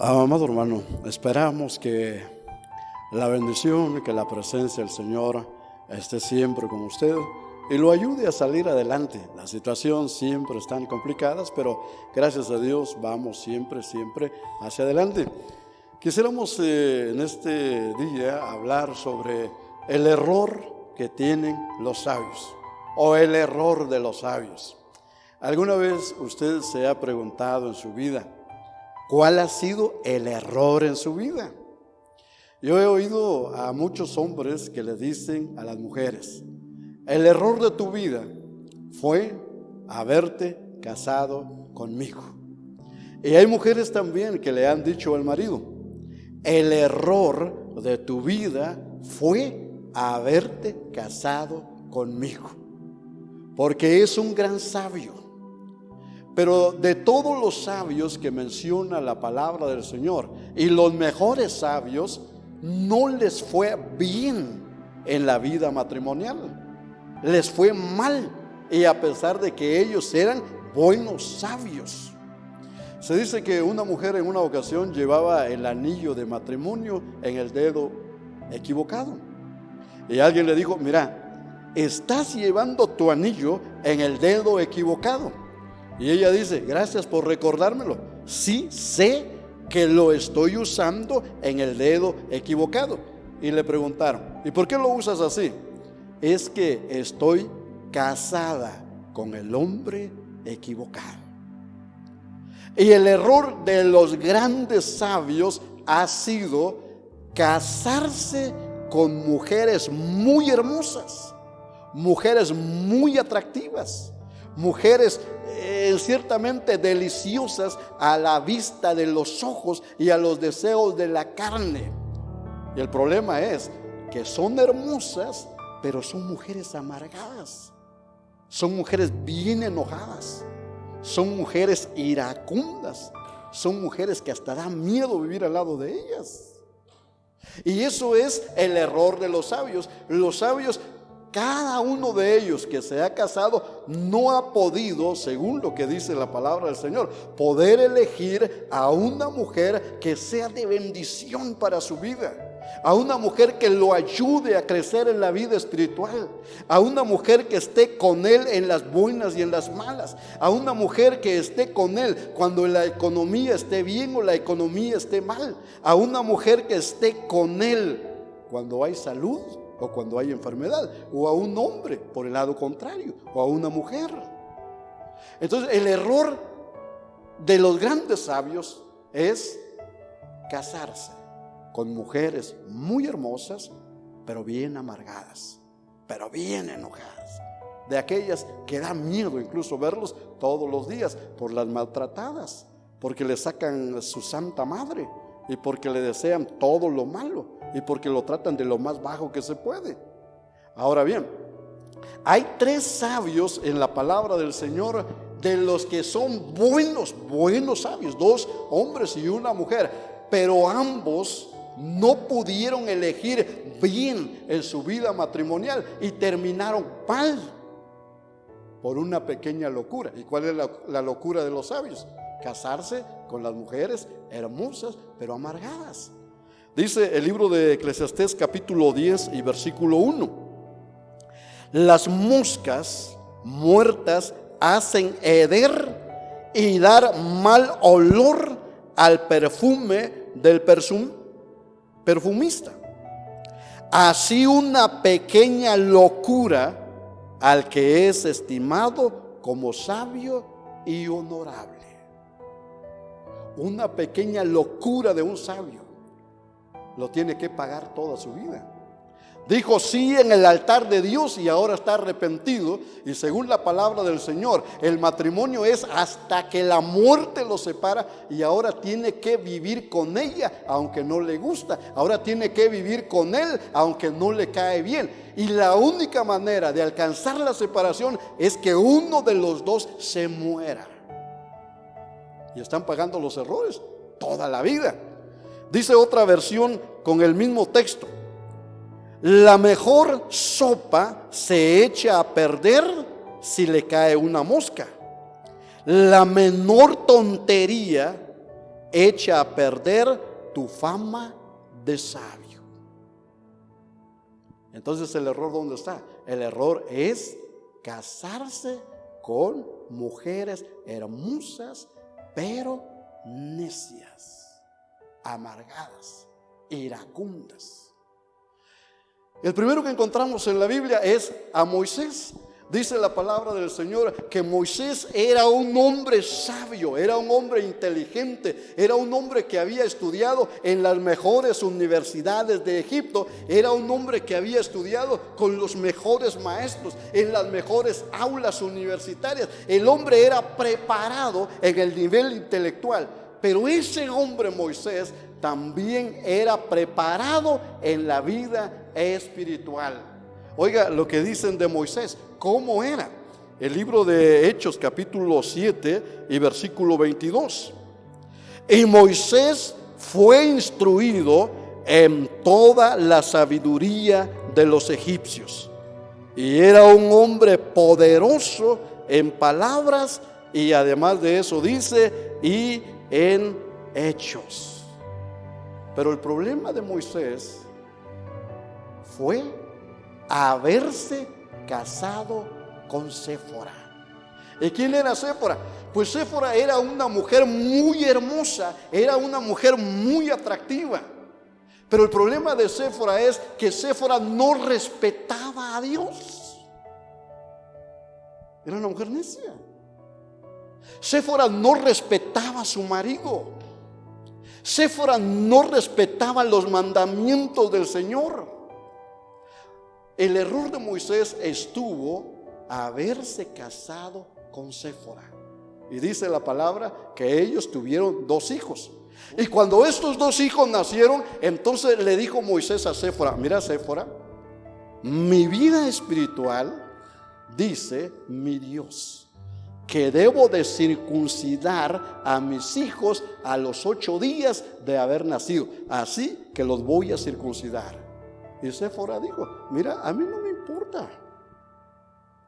Amado hermano, esperamos que la bendición, que la presencia del Señor esté siempre con usted y lo ayude a salir adelante. La situación siempre están complicadas, pero gracias a Dios vamos siempre hacia adelante. Quisiéramos en este día hablar sobre el error que tienen los sabios o el error de los sabios. ¿Alguna vez usted se ha preguntado en su vida cuál ha sido el error en su vida? Yo he oído a muchos hombres que le dicen a las mujeres: el error de tu vida fue haberte casado conmigo. Y hay mujeres también que le han dicho al marido: el error de tu vida fue haberte casado conmigo, porque es un gran sabio. Pero de todos los sabios que menciona la palabra del Señor, y los mejores sabios, no les fue bien en la vida matrimonial, les fue mal, y a pesar de que ellos eran buenos sabios. Se dice que una mujer en una ocasión llevaba el anillo de matrimonio en el dedo equivocado, y alguien le dijo: mira, estás llevando tu anillo en el dedo equivocado. Y ella dice: gracias por recordármelo. Sí, sé que lo estoy usando en el dedo equivocado. Y le preguntaron: ¿y por qué lo usas así? Es que estoy casada con el hombre equivocado. Y el error de los grandes sabios ha sido casarse con mujeres muy hermosas, mujeres muy atractivas, mujeres ciertamente deliciosas a la vista de los ojos y a los deseos de la carne. Y el problema es que son hermosas, pero son mujeres amargadas, son mujeres bien enojadas, son mujeres iracundas, son mujeres que hasta da miedo vivir al lado de ellas. Y eso es el error de los sabios. Los sabios, cada uno de ellos que se ha casado, no ha podido, según lo que dice la palabra del Señor, poder elegir a una mujer que sea de bendición para su vida, a una mujer que lo ayude a crecer en la vida espiritual, a una mujer que esté con él en las buenas y en las malas, a una mujer que esté con él cuando la economía esté bien o la economía esté mal, a una mujer que esté con él cuando hay salud o cuando hay enfermedad, o a un hombre por el lado contrario, o a una mujer. Entonces el error de los grandes sabios es casarse con mujeres muy hermosas, pero bien amargadas, pero bien enojadas, de aquellas que da miedo incluso verlos todos los días por las maltratadas, porque le sacan su santa madre y porque le desean todo lo malo y porque lo tratan de lo más bajo que se puede. Ahora bien, hay 3 sabios en la palabra del Señor, de los que son buenos sabios, 2 hombres y una mujer, pero ambos no pudieron elegir bien en su vida matrimonial y terminaron mal por una pequeña locura. ¿Y cuál es la locura de los sabios? Casarse con las mujeres hermosas pero amargadas. Dice el libro de Eclesiastés capítulo 10 y versículo 1: las moscas muertas hacen heder y dar mal olor al perfume del perfumista. Así una pequeña locura al que es estimado como sabio y honorable. Una pequeña locura de un sabio lo tiene que pagar toda su vida. Dijo sí en el altar de Dios y ahora está arrepentido. Y según la palabra del Señor, el matrimonio es hasta que la muerte lo separa, y ahora tiene que vivir con ella aunque no le gusta. Ahora tiene que vivir con él aunque no le cae bien. Y la única manera de alcanzar la separación es que uno de los dos se muera. Y están pagando los errores toda la vida. Dice otra versión con el mismo texto: la mejor sopa se echa a perder si le cae una mosca. La menor tontería echa a perder tu fama de sabio. Entonces el error, ¿dónde está? El error es casarse con mujeres hermosas pero necias, amargadas, iracundas. El primero que encontramos en la Biblia es a Moisés. Dice la palabra del Señor que Moisés era un hombre sabio, era un hombre inteligente, era un hombre que había estudiado en las mejores universidades de Egipto, era un hombre que había estudiado con los mejores maestros, en las mejores aulas universitarias. El hombre era preparado en el nivel intelectual, pero ese hombre Moisés también era preparado en la vida espiritual. Oiga lo que dicen de Moisés, ¿cómo era? El libro de Hechos capítulo 7 y versículo 22. Y Moisés fue instruido en toda la sabiduría de los egipcios, y era un hombre poderoso en palabras, y además de eso dice, y en hechos. Pero el problema de Moisés fue haberse casado con Séfora. ¿Y quién era Séfora? Pues Séfora era una mujer muy hermosa, era una mujer muy atractiva. Pero el problema de Séfora es que Séfora no respetaba a Dios. Era una mujer necia. Séfora no respetaba a su marido. Séfora no respetaba los mandamientos del Señor. El error de Moisés estuvo haberse casado con Séfora. Y dice la palabra que ellos tuvieron 2 hijos. Y cuando estos 2 hijos nacieron, entonces le dijo Moisés a Séfora: mira, Séfora, mi vida espiritual dice mi Dios que debo de circuncidar a mis hijos a los 8 días de haber nacido, así que los voy a circuncidar. Y Séfora dijo: mira, a mí no me importa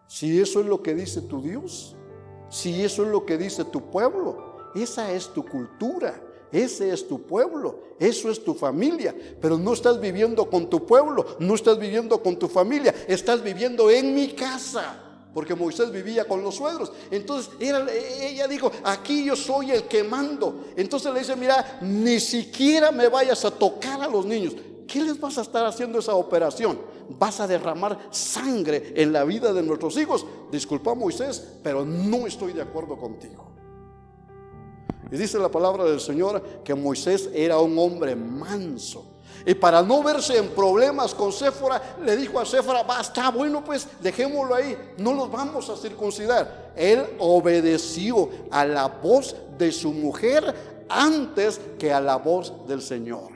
si eso es lo que dice tu Dios, si eso es lo que dice tu pueblo. Esa es tu cultura, ese es tu pueblo, eso es tu familia. Pero no estás viviendo con tu pueblo, no estás viviendo con tu familia, estás viviendo en mi casa. Porque Moisés vivía con los suegros. Entonces ella dijo: aquí yo soy el que mando. Entonces le dice: mira, ni siquiera me vayas a tocar a los niños. qué les vas a estar haciendo esa operación? ¿Vas a derramar sangre en la vida de nuestros hijos? Disculpa, Moisés, pero no estoy de acuerdo contigo. Y dice la palabra del Señor que Moisés era un hombre manso. Y para no verse en problemas con Séfora, le dijo a Séfora: está bueno, pues dejémoslo ahí, no los vamos a circuncidar. Él obedeció a la voz de su mujer antes que a la voz del Señor.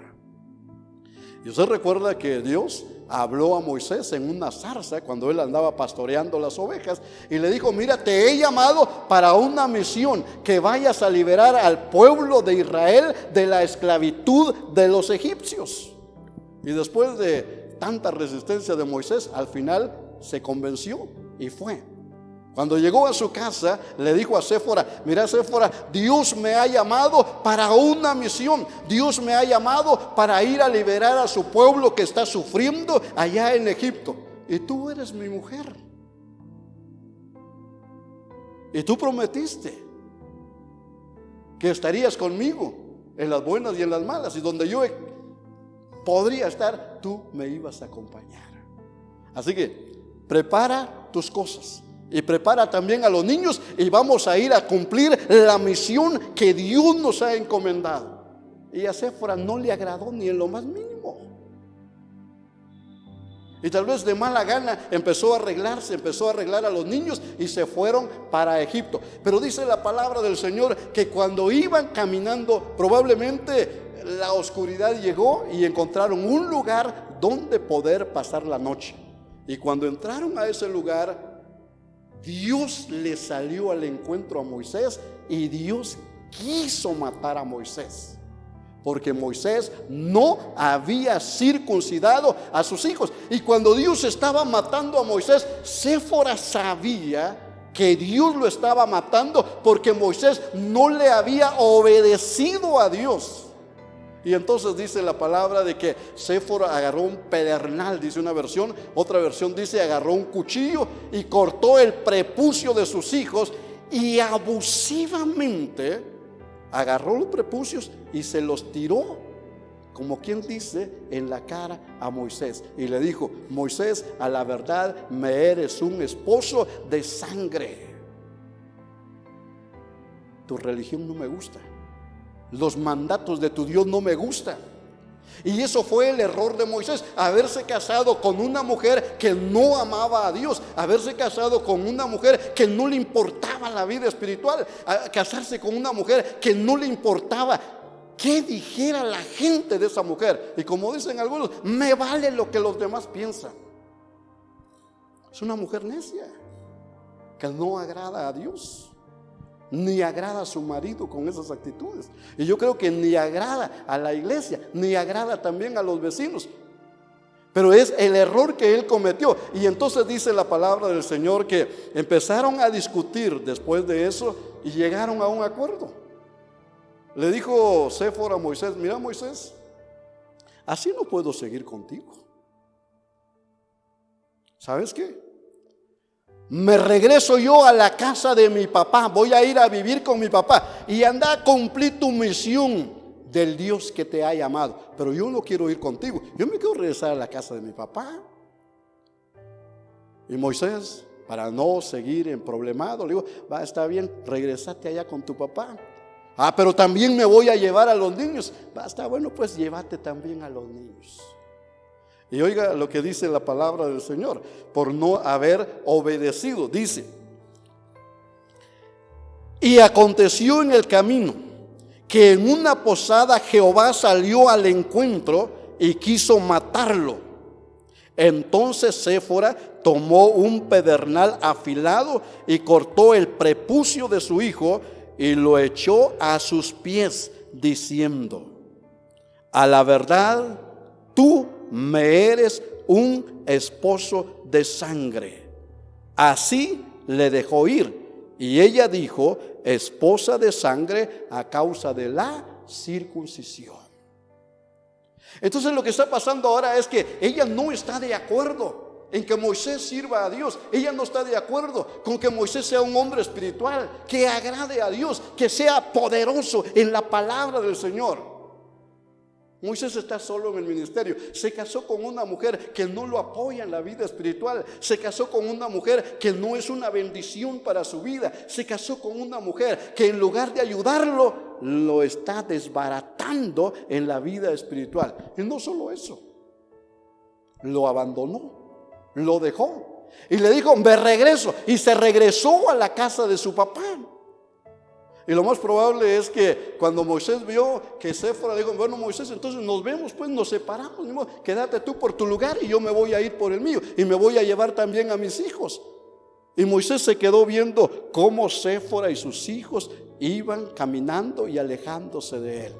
Y usted recuerda que Dios habló a Moisés en una zarza cuando él andaba pastoreando las ovejas, y le dijo: mira, te he llamado para una misión, que vayas a liberar al pueblo de Israel de la esclavitud de los egipcios. Y después de tanta resistencia de Moisés, al final se convenció y fue. Cuando llegó a su casa, le dijo a Séfora: mira, Séfora, Dios me ha llamado para una misión. Dios me ha llamado para ir a liberar a su pueblo que está sufriendo allá en Egipto. Y tú eres mi mujer. Y tú prometiste que estarías conmigo en las buenas y en las malas. Y donde yo podría estar, tú me ibas a acompañar. Así que prepara tus cosas. Y prepara también a los niños, y vamos a ir a cumplir la misión que Dios nos ha encomendado. Y a Séfora no le agradó ni en lo más mínimo. Y tal vez de mala gana empezó a arreglarse, empezó a arreglar a los niños, y se fueron para Egipto. Pero dice la palabra del Señor que cuando iban caminando, probablemente la oscuridad llegó y encontraron un lugar donde poder pasar la noche. Y cuando entraron a ese lugar, Dios le salió al encuentro a Moisés, y Dios quiso matar a Moisés, porque Moisés no había circuncidado a sus hijos. Y cuando Dios estaba matando a Moisés, Séfora sabía que Dios lo estaba matando porque Moisés no le había obedecido a Dios. Y entonces dice la palabra de que Séfora agarró un pedernal, dice una versión. Otra versión dice agarró un cuchillo y cortó el prepucio de sus hijos, y abusivamente agarró los prepucios y se los tiró, como quien dice, en la cara a Moisés. Y le dijo: Moisés, a la verdad me eres un esposo de sangre. Tu religión no me gusta. Los mandatos de tu Dios no me gustan. Y eso fue el error de Moisés: haberse casado con una mujer que no amaba a Dios, haberse casado con una mujer que no le importaba la vida espiritual, casarse con una mujer que no le importaba qué dijera la gente de esa mujer. Y como dicen algunos, me vale lo que los demás piensan. Es una mujer necia que no agrada a Dios, ni agrada a su marido con esas actitudes. Y yo creo que ni agrada a la iglesia, ni agrada también a los vecinos. Pero es el error que él cometió. Y entonces dice la palabra del Señor que empezaron a discutir después de eso y llegaron a un acuerdo. Le dijo Séfora a Moisés: mira, Moisés, así no puedo seguir contigo. ¿Sabes qué? Me regreso yo a la casa de mi papá, voy a ir a vivir con mi papá, y anda a cumplir tu misión del Dios que te ha llamado. Pero yo no quiero ir contigo, yo me quiero regresar a la casa de mi papá. Y Moisés, para no seguir en problemado, le digo: va, está bien, regresate allá con tu papá. Pero también me voy a llevar a los niños. Va, está bueno, pues llévate también a los niños. Y oiga lo que dice la palabra del Señor: por no haber obedecido, dice: y aconteció en el camino que en una posada Jehová salió al encuentro y quiso matarlo. Entonces Séfora tomó un pedernal afilado y cortó el prepucio de su hijo y lo echó a sus pies, diciendo: a la verdad, tú me eres un esposo de sangre. Así le dejó ir. Y ella dijo: esposa de sangre a causa de la circuncisión. Entonces lo que está pasando ahora es que ella no está de acuerdo en que Moisés sirva a Dios. Ella no está de acuerdo con que Moisés sea un hombre espiritual, que agrade a Dios, que sea poderoso en la palabra del Señor. Moisés está solo en el ministerio. Se casó con una mujer que no lo apoya en la vida espiritual. Se casó con una mujer que no es una bendición para su vida. Se casó con una mujer que en lugar de ayudarlo, lo está desbaratando en la vida espiritual. Y no solo eso, lo abandonó, lo dejó y le dijo: me regreso. Y se regresó a la casa de su papá. Y lo más probable es que cuando Moisés vio que Séfora dijo: bueno, Moisés, entonces nos vemos, pues nos separamos, quédate tú por tu lugar y yo me voy a ir por el mío, y me voy a llevar también a mis hijos. Y Moisés se quedó viendo cómo Séfora y sus hijos iban caminando y alejándose de él.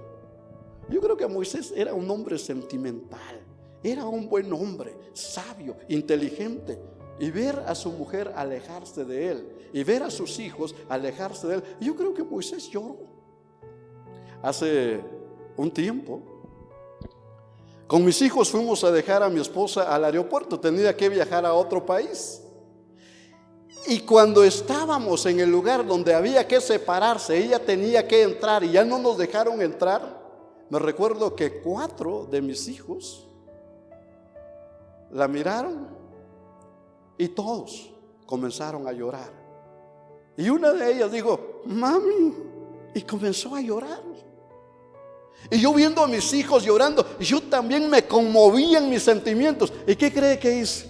Yo creo que Moisés era un hombre sentimental, era un buen hombre, sabio, inteligente. Y ver a su mujer alejarse de él, y ver a sus hijos alejarse de él, yo creo que Moisés lloró. Hace un tiempo, con mis hijos fuimos a dejar a mi esposa al aeropuerto. Tenía que viajar a otro país. Y cuando estábamos en el lugar donde había que separarse, ella tenía que entrar y ya no nos dejaron entrar. Me recuerdo que 4 de mis hijos la miraron y todos comenzaron a llorar. Y una de ellas dijo: mami, y comenzó a llorar. Y yo viendo a mis hijos llorando, yo también me conmovía en mis sentimientos. ¿Y qué cree que hice?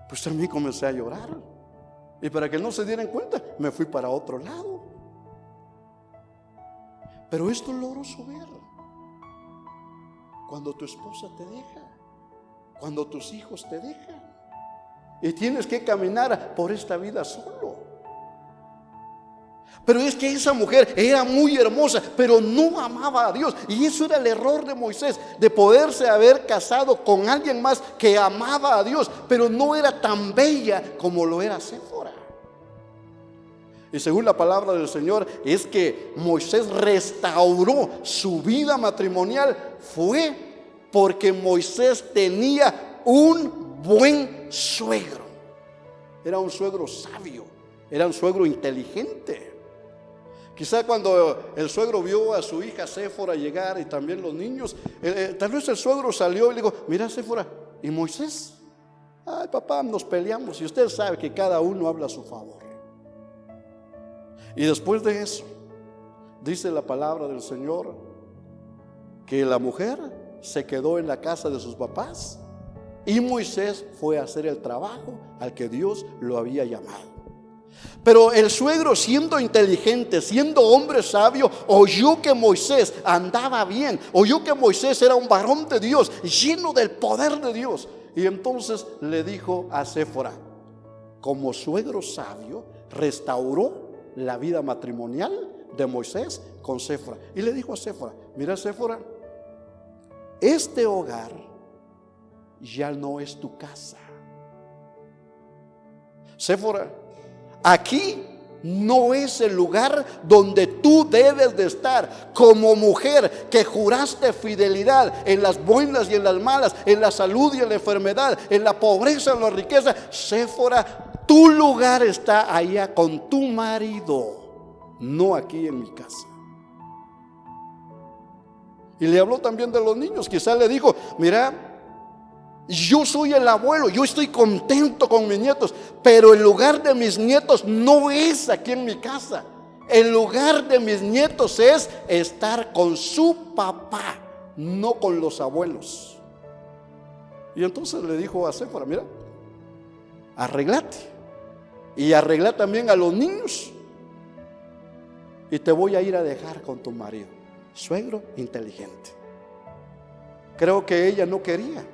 Pues también comencé a llorar. Y para que no se dieran cuenta, me fui para otro lado. Pero es doloroso ver cuando tu esposa te deja, cuando tus hijos te dejan, y tienes que caminar por esta vida solo. Pero es que esa mujer era muy hermosa, pero no amaba a Dios. Y eso era el error de Moisés, de poderse haber casado con alguien más que amaba a Dios, pero no era tan bella como lo era Séfora. Y según la palabra del Señor, es que Moisés restauró su vida matrimonial. Fue porque Moisés tenía un buen suegro. Era un suegro sabio, era un suegro inteligente. Quizá cuando el suegro vio a su hija Séfora llegar, y también los niños, tal vez el suegro salió y le dijo: mira, Séfora, ¿y Moisés? Ay, papá, nos peleamos, y usted sabe que cada uno habla a su favor. Y después de eso, dice la palabra del Señor, que la mujer se quedó en la casa de sus papás, y Moisés fue a hacer el trabajo al que Dios lo había llamado. Pero el suegro, siendo inteligente, siendo hombre sabio, oyó que Moisés andaba bien, oyó que Moisés era un varón de Dios, lleno del poder de Dios. Y entonces le dijo a Séfora, como suegro sabio, restauró la vida matrimonial de Moisés con Séfora. Y le dijo a Séfora: mira, Séfora, este hogar ya no es tu casa. Séfora, aquí no es el lugar donde tú debes de estar como mujer que juraste fidelidad en las buenas y en las malas, en la salud y en la enfermedad, en la pobreza, en la riqueza. Séfora, tu lugar está allá con tu marido, no aquí en mi casa. Y le habló también de los niños. Quizá le dijo: mira, yo soy el abuelo, yo estoy contento con mis nietos, pero el lugar de mis nietos no es aquí en mi casa. El lugar de mis nietos es estar con su papá, no con los abuelos. Y entonces le dijo a Séfora: mira, arréglate y arregla también a los niños, y te voy a ir a dejar con tu marido. Suegro inteligente. Creo que ella no quería,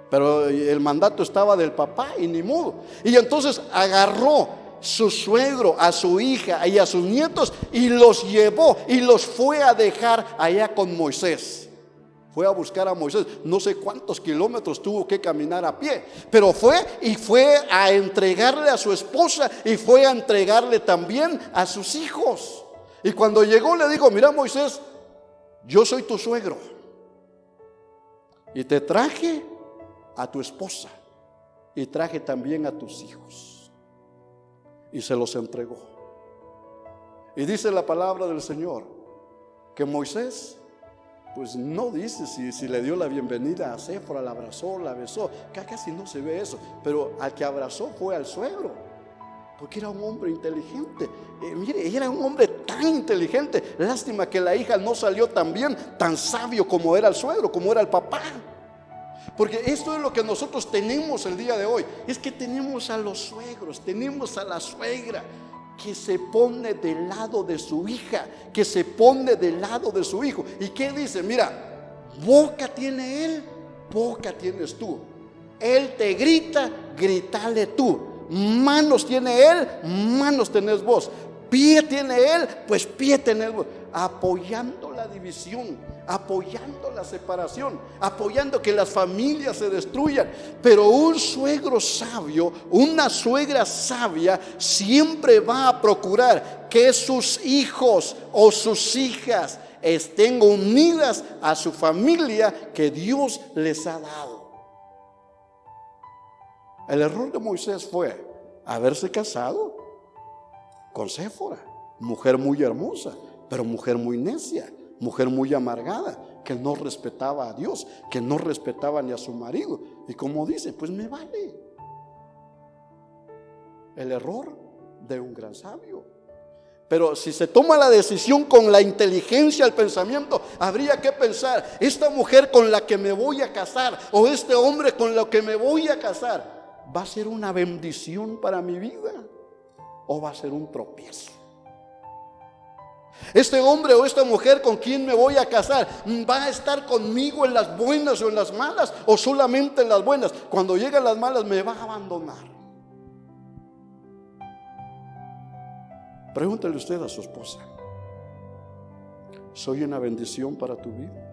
pero el mandato estaba del papá y ni modo. Y entonces agarró su suegro a su hija y a sus nietos y los llevó y los fue a dejar allá con Moisés. Fue a buscar a Moisés. No sé cuántos kilómetros tuvo que caminar a pie, pero fue a entregarle a su esposa y fue a entregarle también a sus hijos. Y cuando llegó le dijo: mira, Moisés, yo soy tu suegro y te traje a tu esposa y traje también a tus hijos. Y se los entregó. Y dice la palabra del Señor que Moisés pues no dice si le dio la bienvenida a Séfora, la abrazó, la besó. Casi no se ve eso, pero al que abrazó fue al suegro, porque era un hombre inteligente. Mire, era un hombre tan inteligente. Lástima que la hija no salió tan bien, tan sabio como era el suegro, como era el papá. Porque esto es lo que nosotros tenemos el día de hoy. Es que tenemos a los suegros, tenemos a la suegra que se pone del lado de su hija, que se pone del lado de su hijo. ¿Y qué dice? Mira, boca tiene él, boca tienes tú. Él te grita, grítale tú. Manos tiene él, manos tenés vos. Pie tiene él, pues pie tenés vos. Apoyando la división, apoyando la separación, apoyando que las familias se destruyan. Pero un suegro sabio, una suegra sabia, siempre va a procurar que sus hijos o sus hijas estén unidas a su familia que Dios les ha dado. El error de Moisés fue haberse casado con Séfora, mujer muy hermosa, pero mujer muy necia, mujer muy amargada, que no respetaba a Dios, que no respetaba ni a su marido. Y como dice, pues me vale. El error de un gran sabio. Pero si se toma la decisión con la inteligencia, el pensamiento, habría que pensar: esta mujer con la que me voy a casar, o este hombre con lo que me voy a casar, ¿va a ser una bendición para mi vida o va a ser un tropiezo? Este hombre o esta mujer con quien me voy a casar, ¿va a estar conmigo en las buenas o en las malas, o solamente en las buenas? Cuando lleguen las malas me va a abandonar. Pregúntele usted a su esposa: ¿soy una bendición para tu vida?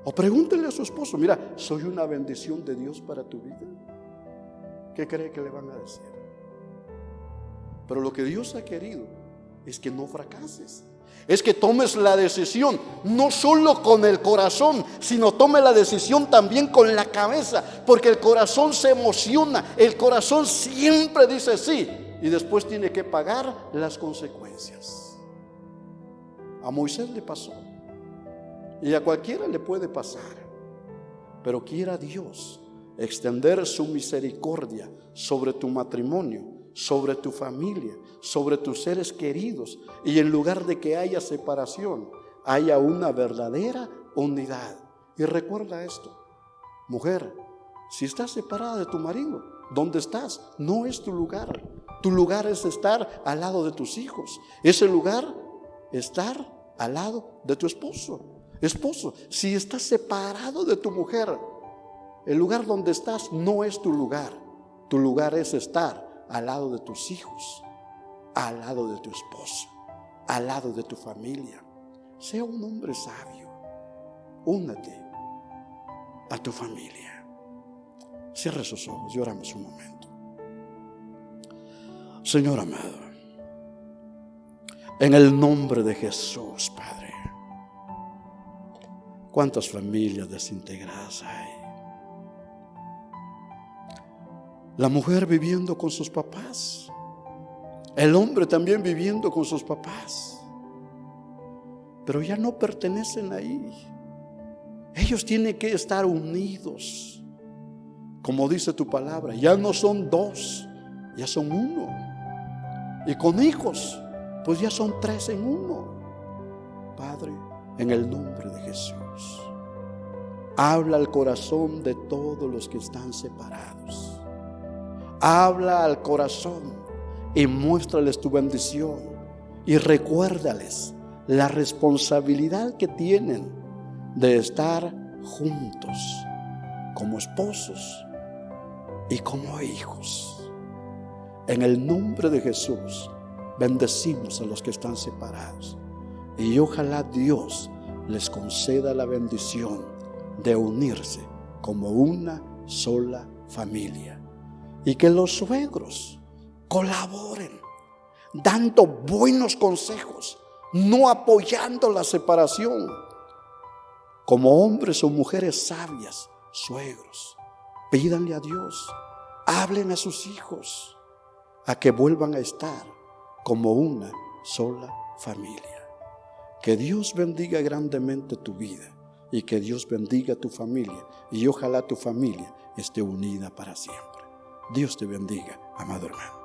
O pregúntele a su esposo: mira, ¿soy una bendición de Dios para tu vida? ¿Qué cree que le van a decir? Pero lo que Dios ha querido es que no fracases, es que tomes la decisión no solo con el corazón, sino tome la decisión también con la cabeza, porque el corazón se emociona, el corazón siempre dice sí, y después tiene que pagar las consecuencias. A Moisés le pasó, y a cualquiera le puede pasar, pero quiera Dios extender su misericordia sobre tu matrimonio, sobre tu familia, sobre tus seres queridos, y en lugar de que haya separación, haya una verdadera unidad. Y recuerda esto, mujer, si estás separada de tu marido, ¿dónde estás? No es tu lugar. Tu lugar es estar al lado de tus hijos. Ese lugar, estar al lado de tu esposo. Esposo, si estás separado de tu mujer, el lugar donde estás no es tu lugar. Tu lugar es estar al lado de tus hijos, al lado de tu esposo, al lado de tu familia. Sea un hombre sabio. Únete a tu familia. Cierra sus ojos y oramos un momento. Señor amado, en el nombre de Jesús, Padre, ¿cuántas familias desintegradas hay? La mujer viviendo con sus papás, el hombre también viviendo con sus papás, pero ya no pertenecen ahí. Ellos tienen que estar unidos, como dice tu palabra. Ya no son dos, ya son uno. Y con hijos, pues ya son tres en uno. Padre, en el nombre de Jesús, habla al corazón de todos los que están separados. Habla al corazón y muéstrales tu bendición, y recuérdales la responsabilidad que tienen de estar juntos como esposos y como hijos. En el nombre de Jesús bendecimos a los que están separados, y ojalá Dios les conceda la bendición de unirse como una sola familia. Y que los suegros colaboren, dando buenos consejos, no apoyando la separación. Como hombres o mujeres sabias, suegros, pídanle a Dios, hablen a sus hijos, a que vuelvan a estar como una sola familia. Que Dios bendiga grandemente tu vida y que Dios bendiga tu familia y ojalá tu familia esté unida para siempre. Dios te bendiga, amado hermano.